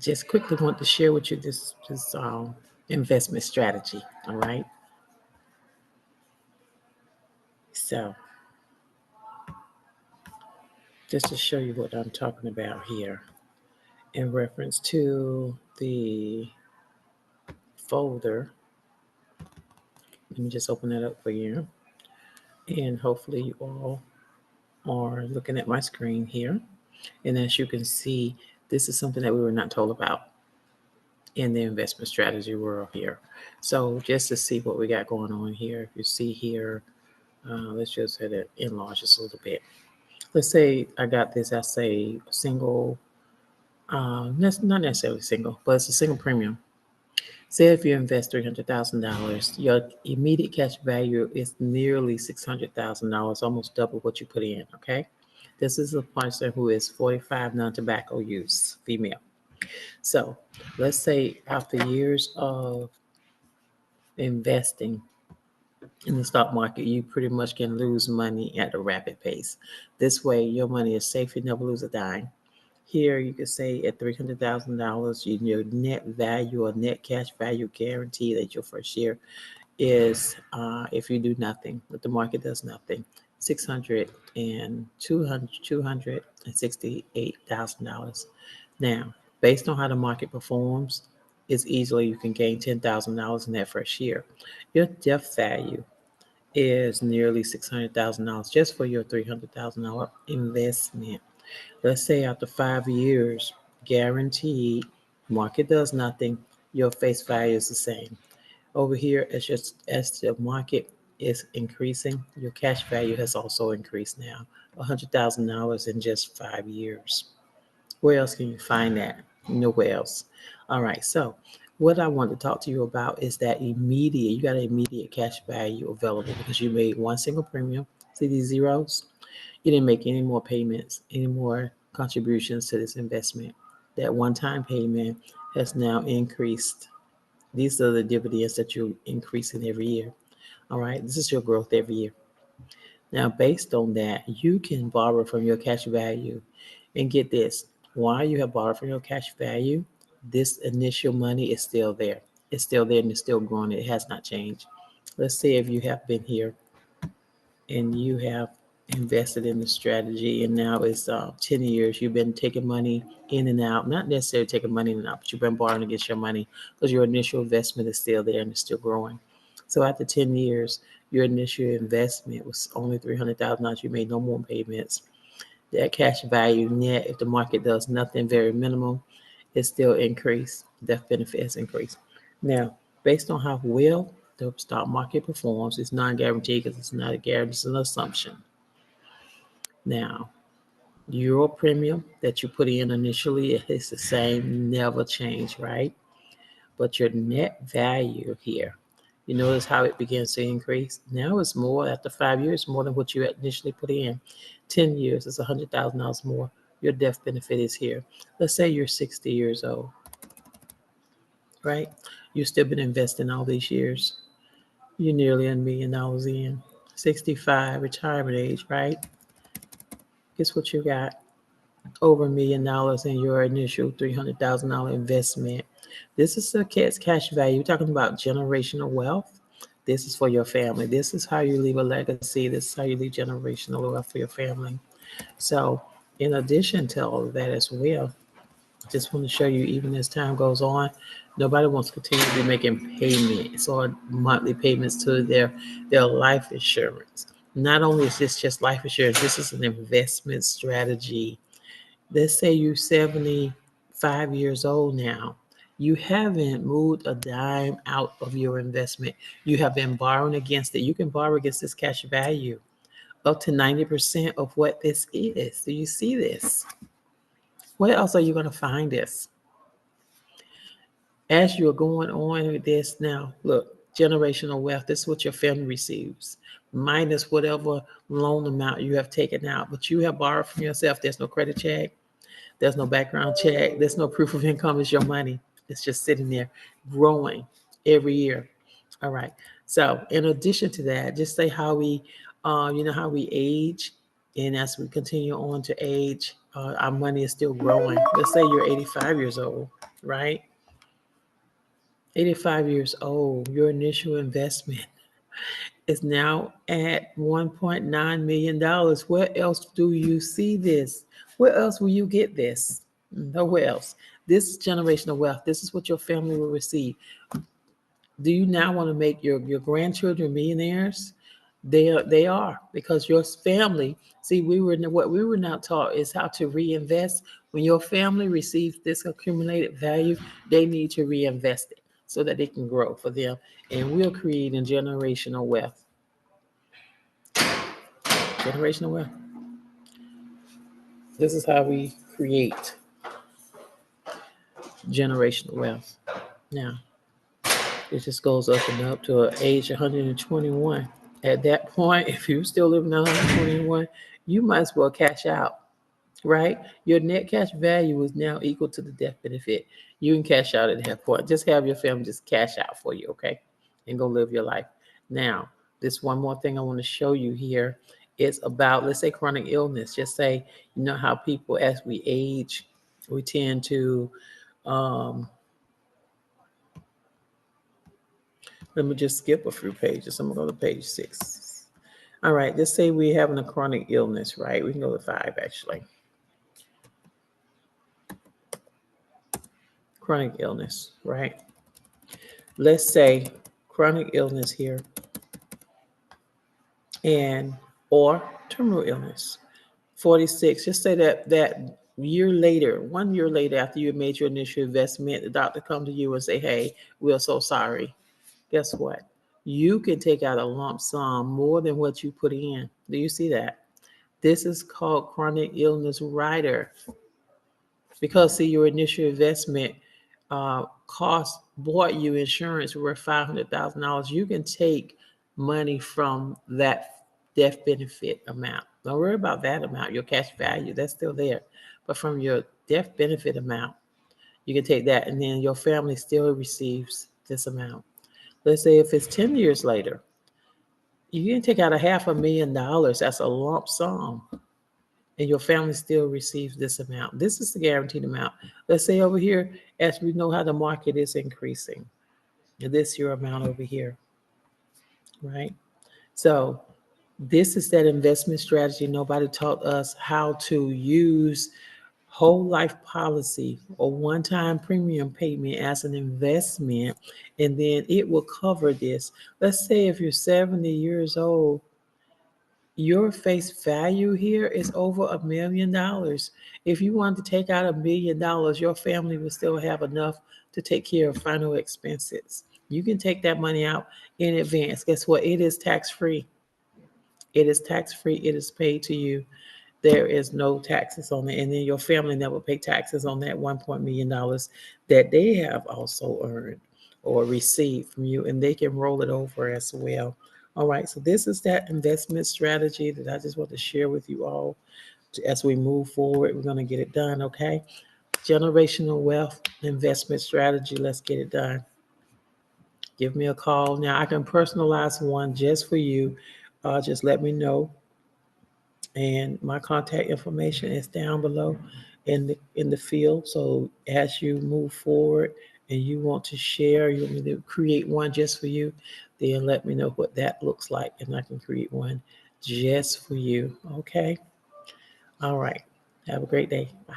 just quickly want to share with you this investment strategy. All right. So just to show you what I'm talking about here in reference to the folder, let me just open that up for you. And hopefully you all are looking at my screen here. And as you can see, this is something that we were not told about in the investment strategy world here. So just to see what we got going on here, if you see here, let's just hit it enlarge just a little bit. Let's say I got this as a single, that's not necessarily single, but it's a single premium. Say if you invest $300,000, your immediate cash value is nearly $600,000, almost double what you put in. Okay, this is a person who is 45, non-tobacco use, female. So let's say after years of investing in the stock market, you pretty much can lose money at a rapid pace. This way, your money is safe. You never lose a dime. Here, you could say at $300,000, your net value or net cash value guaranteed at your first year is, if you do nothing, if the market does nothing, 600 and $268,000. Now, based on how the market performs, it's easily you can gain $10,000 in that first year. Your death value is nearly $600,000 just for your $300,000 investment. Let's say after 5 years, guaranteed, market does nothing, your face value is the same. Over here, as the market is increasing, your cash value has also increased now, $100,000 in just 5 years. Where else can you find that? Nowhere else. All right. So, what I want to talk to you about is that immediate. You got an immediate cash value available because you made one single premium. See these zeros? You didn't make any more payments, any more contributions to this investment. That one-time payment has now increased. These are the dividends that you're increasing every year. All right. This is your growth every year. Now, based on that, you can borrow from your cash value. And get this, while you have borrowed from your cash value, this initial money is still there. It's still there and it's still growing. It has not changed. Let's say if you have been here and you have invested in the strategy and now it's 10 years, you've been taking money in and out, not necessarily taking money in and out, but you've been borrowing against your money because your initial investment is still there and it's still growing. So after 10 years, your initial investment was only $300,000. You made no more payments. That cash value net, if the market does nothing, very minimal, it still increased. Death benefit has increased. Now, based on how well the stock market performs, it's non-guaranteed because it's not a guarantee, it's an assumption. Now, your premium that you put in initially is the same, never change, right? But your net value here, you notice how it begins to increase. Now it's more after 5 years, more than what you initially put in. 10 years is $100,000 more. Your death benefit is here. Let's say you're 60 years old, right? You've still been investing all these years. You're nearly $1 million in. 65, retirement age, right? Guess what you got? Over $1 million in your initial $300,000 investment. This is a cash value. We're talking about generational wealth. This is for your family. This is how you leave a legacy. This is how you leave generational wealth for your family. So, in addition to all of that as well, just want to show you, even as time goes on, nobody wants to continue to be making payments or monthly payments to their life insurance. Not only is this just life insurance, this is an investment strategy. Let's say you're 75 years old now. You haven't moved a dime out of your investment. You have been borrowing against it. You can borrow against this cash value up to 90% of what this is. Do you see this? Where else are you going to find this? As you're going on with this now, look, generational wealth, this is what your family receives, minus whatever loan amount you have taken out. But you have borrowed from yourself. There's no credit check. There's no background check. There's no proof of income. It's your money. It's just sitting there growing every year. All right. So in addition to that, just say how we, how we age. And as we continue on to age, our money is still growing. Let's say you're 85 years old, right? 85 years old, your initial investment is now at $1.9 million. Where else do you see this? Where else will you get this? Nowhere else. This is generational wealth. This is what your family will receive. Do you now want to make your grandchildren millionaires? They are because your family. See, what we were not taught is how to reinvest. When your family receives this accumulated value, they need to reinvest it so that they can grow for them, and we're creating generational wealth. Generational wealth. This is how we create generational wealth. Now, it just goes up and up to age 121. At that point, if you're still living at 121, you might as well cash out, right? Your net cash value is now equal to the death benefit. You can cash out at that point. Just have your family just cash out for you, okay? And go live your life. Now, this one more thing I want to show you here is about, let's say, chronic illness. Just say, you know how people, as we age, we tend to, um, let me just skip a few pages. I'm going to go to page 6. All right, let's say we're having a chronic illness, right? We can go to 5, actually. Chronic illness, right? Let's say chronic illness here and or terminal illness. 46, just say that year later, 1 year later after you made your initial investment, the doctor come to you and say, hey, we're so sorry. Guess what? You can take out a lump sum more than what you put in. Do you see that? This is called chronic illness rider. Because see, your initial investment cost bought you insurance worth $500,000. You can take money from that death benefit amount. Don't worry about that amount, your cash value, that's still there. But from your death benefit amount, you can take that, and then your family still receives this amount. Let's say if it's 10 years later, you can take out $500,000. That's a lump sum, and your family still receives this amount. This is the guaranteed amount. Let's say over here, as we know how the market is increasing, and this your amount over here, right? So this is that investment strategy. Nobody taught us how to use whole life policy or one-time premium payment as an investment, and then it will cover this. Let's say if you're 70 years old, your face value here is over $1 million. If you wanted to take out $1 million, your family would still have enough to take care of final expenses. You can take that money out in advance. Guess what? It is tax free. It is tax free. It is paid to you. There is no taxes on it. And then your family never pay taxes on that $1 million that they have also earned or received from you, and they can roll it over as well. All right, so this is that investment strategy that I just want to share with you all. As we move forward, we're going to get it done, okay? Generational wealth investment strategy. Let's get it done. Give me a call. Now, I can personalize one just for you. Just let me know, and my contact information is down below in the field. So as you move forward and you want to share, you want me to create one just for you, then let me know what that looks like, and I can create one just for you. Okay. All right. Have a great day. Bye.